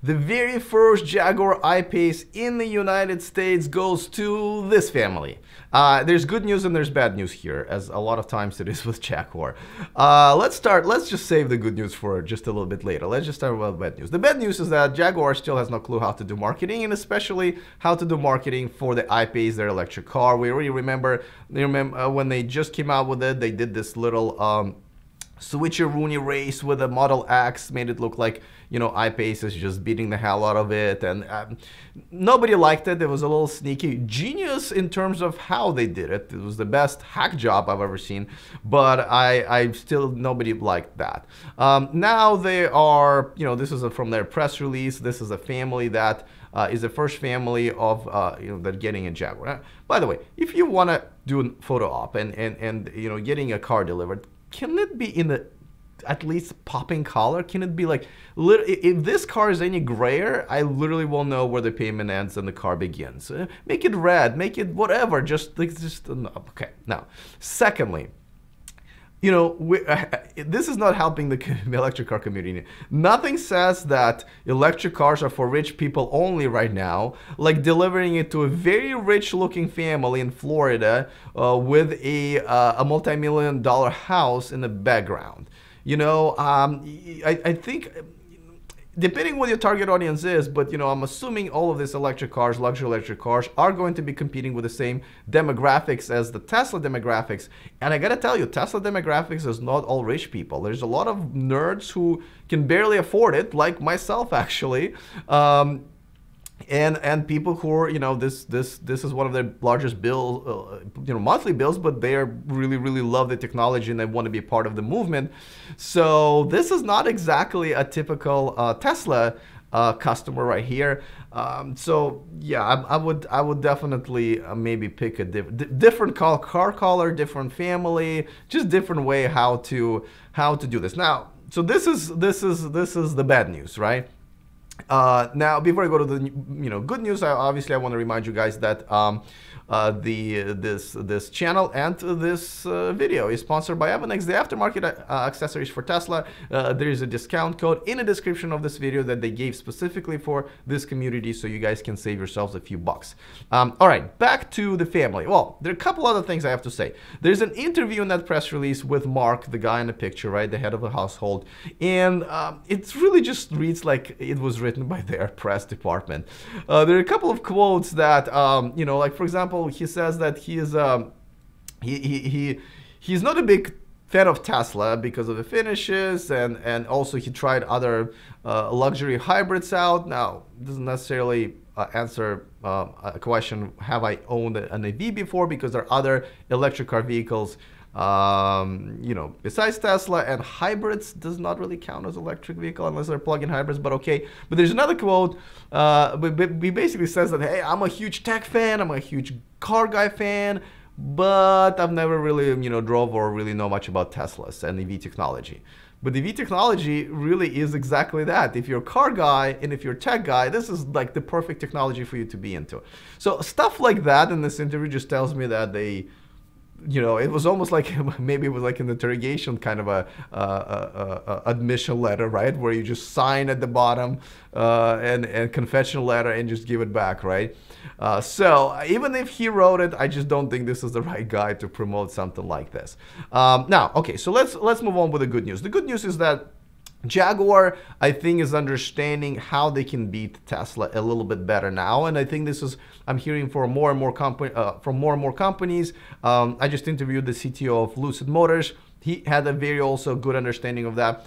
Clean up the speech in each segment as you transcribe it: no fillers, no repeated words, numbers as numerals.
the very first Jaguar I-Pace in the United States goes to this family. There's good news and there's bad news here, as a lot of times it is with Jaguar. Let's just save the good news for just a little bit later. Let's just start with bad news. The bad news is that Jaguar still has no clue how to do marketing, and especially how to do marketing for the I-Pace, their electric car. We already remember when they just came out with it, they did this little switcheroonie race with a Model X, made it look like, you know, I-Pace is just beating the hell out of it, and nobody liked it. It was a little sneaky. Genius in terms of how they did it. It was the best hack job I've ever seen, but I still, nobody liked that. Now they are, you know, this is from their press release. This is a family that is the first family of, you know, that getting a Jaguar. By the way, if you want to do a photo op and you know, getting a car delivered, can it be in the at least popping color? Can it be like, if this car is any grayer, I literally will know where the payment ends and the car begins. Make it red, make it whatever, just okay. Now, secondly, you know, this is not helping the electric car community. Nothing says that electric cars are for rich people only right now, like delivering it to a very rich looking family in Florida with a multi-million-dollar house in the background. You know, I think, depending what your target audience is, but, you know, I'm assuming all of these electric cars, luxury electric cars, are going to be competing with the same demographics as the Tesla demographics. And I gotta tell you, Tesla demographics is not all rich people. There's a lot of nerds who can barely afford it, like myself, actually. And people who are, you know, this is one of their largest bill, you know, monthly bills, but they really love the technology and they want to be a part of the movement. So this is not exactly a typical Tesla customer right here. So yeah, I would definitely maybe pick a different car color, different family, just different way how to do this. Now, so this is the bad news, right? Now, before I go to the, you know, good news, obviously I want to remind you guys that this channel and this video is sponsored by Avanex, the aftermarket accessories for Tesla. There is a discount code in the description of this video that they gave specifically for this community, so you guys can save yourselves a few bucks. All right, back to the family. Well, there are a couple other things I have to say. There's an interview in that press release with Mark, the guy in the picture, right, the head of the household, and it really just reads like it was written by their press department. There are a couple of quotes that, you know, like for example, he says that he is he's not a big fan of Tesla because of the finishes, and also he tried other luxury hybrids out. Now, doesn't necessarily answer a question, have I owned an EV before, because there are other electric car vehicles, you know, besides Tesla, and hybrids does not really count as electric vehicle unless they're plug-in hybrids, but okay. But there's another quote, he basically says that, hey, I'm a huge tech fan, I'm a huge car guy fan, but I've never really, you know, drove or really know much about Teslas and EV technology. But EV technology really is exactly that. If you're a car guy and if you're a tech guy, this is like the perfect technology for you to be into. So stuff like that in this interview just tells me that they, you know, it was almost like, maybe it was like an interrogation kind of a admission letter, right? Where you just sign at the bottom and confession letter and just give it back, right? So even if he wrote it, I just don't think this is the right guy to promote something like this. Now, okay, so let's move on with the good news. The good news is that Jaguar, I think, is understanding how they can beat Tesla a little bit better now, and I think this is, I'm hearing from more and more companies. I just interviewed the CTO of Lucid Motors. He had a very also good understanding of that.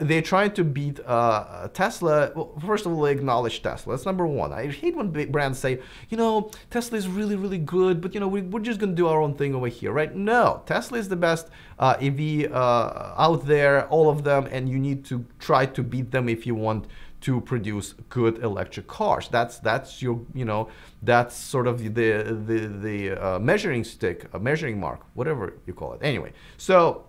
They're trying to beat Tesla. Well, first of all, they acknowledge Tesla. That's number one. I hate when big brands say, you know, Tesla is really good, but, you know, we're just going to do our own thing over here, right? No, Tesla is the best EV out there, all of them, and you need to try to beat them if you want to produce good electric cars. That's your, you know, that's sort of the measuring stick, measuring mark, whatever you call it. Anyway, so.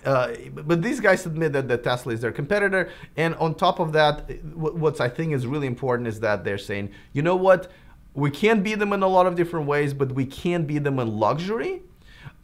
But these guys admit that the Tesla is their competitor, and on top of that, what I think is really important is that they're saying, you know what, we can't beat them in a lot of different ways, but we can beat them in luxury.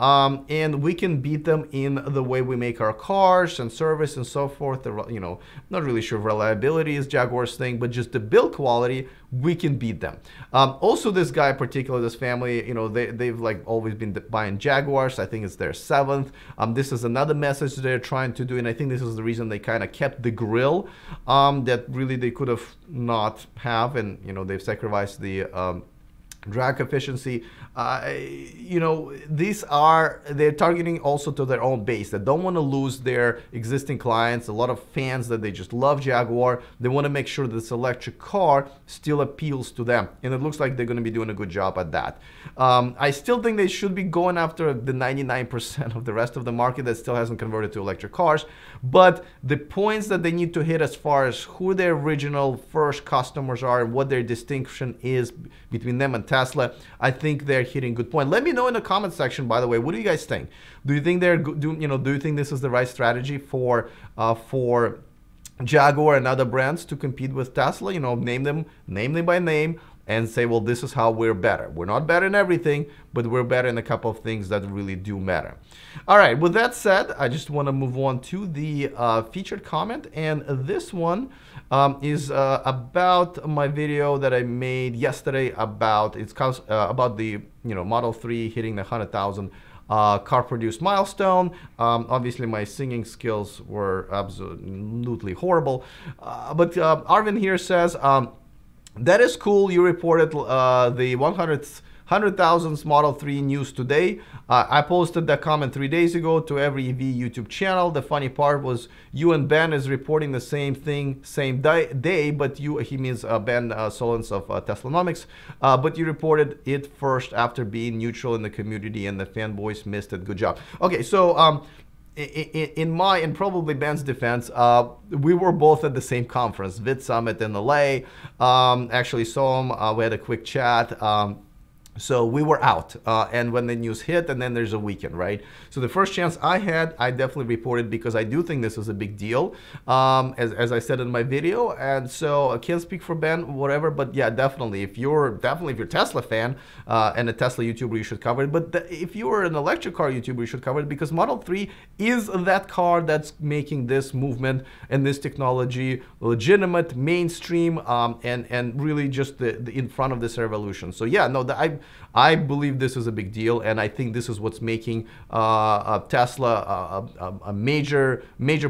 and we can beat them in the way we make our cars and service and so forth. You know, not really sure if reliability is Jaguar's thing, but just the build quality, we can beat them. Also, this guy in particular, this family, you know, they've like always been buying Jaguars. I think it's their 7th. This is another message they're trying to do, and I think this is the reason they kind of kept the grill that really they could have not have, and you know, they've sacrificed the drag efficiency. You know, they're targeting also to their own base that don't want to lose their existing clients, a lot of fans that they just love Jaguar. They want to make sure this electric car still appeals to them, and it looks like they're going to be doing a good job at that. I still think they should be going after the 99% of the rest of the market that still hasn't converted to electric cars, but the points that they need to hit as far as who their original first customers are and what their distinction is between them and Tesla, I think they're hitting good point. Let me know in the comment section, by the way, what do you guys think? Do you think do you think this is the right strategy for Jaguar and other brands to compete with Tesla? You know, name them by name and say, well, this is how we're better. We're not better in everything, but we're better in a couple of things that really do matter. All right, with that said, I just want to move on to the featured comment, and this one is about my video that I made yesterday about about the Model 3 hitting the 100,000 car produced milestone. Obviously, my singing skills were absolutely horrible, but Arvin here says, that is cool. You reported the 100,000th Model 3 news today. I posted that comment 3 days ago to every EV YouTube channel. The funny part was you and Ben is reporting the same thing, same day, but he means Ben Solons of Teslanomics, but you reported it first after being neutral in the community, and the fanboys missed it. Good job. Okay, so in probably Ben's defense, we were both at the same conference, Vid Summit in LA. Actually saw him. We had a quick chat. So we were out, and when the news hit, and then there's a weekend, right? So the first chance I had, I definitely reported because I do think this is a big deal, as I said in my video. And so I can't speak for Ben, whatever, but yeah, definitely. If you're a Tesla fan and a Tesla YouTuber, you should cover it. But if you're an electric car YouTuber, you should cover it because Model 3 is that car that's making this movement and this technology legitimate, mainstream, and really just the in front of this revolution. So yeah, no, I believe this is a big deal, and I think this is what's making Tesla a major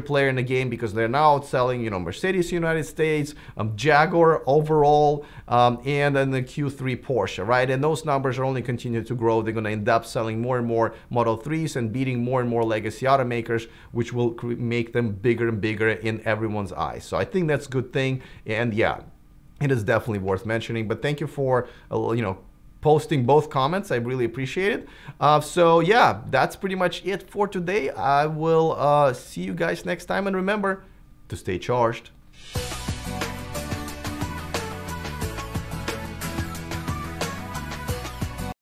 player in the game, because they're now outselling, Mercedes United States, Jaguar overall, and then the Q3 Porsche, right? And those numbers are only continue to grow. They're going to end up selling more and more Model 3s and beating more and more legacy automakers, which will make them bigger and bigger in everyone's eyes. So I think that's a good thing, and yeah, it is definitely worth mentioning. But thank you for posting both comments. I really appreciate it. So yeah, that's pretty much it for today. I will see you guys next time, and remember to stay charged.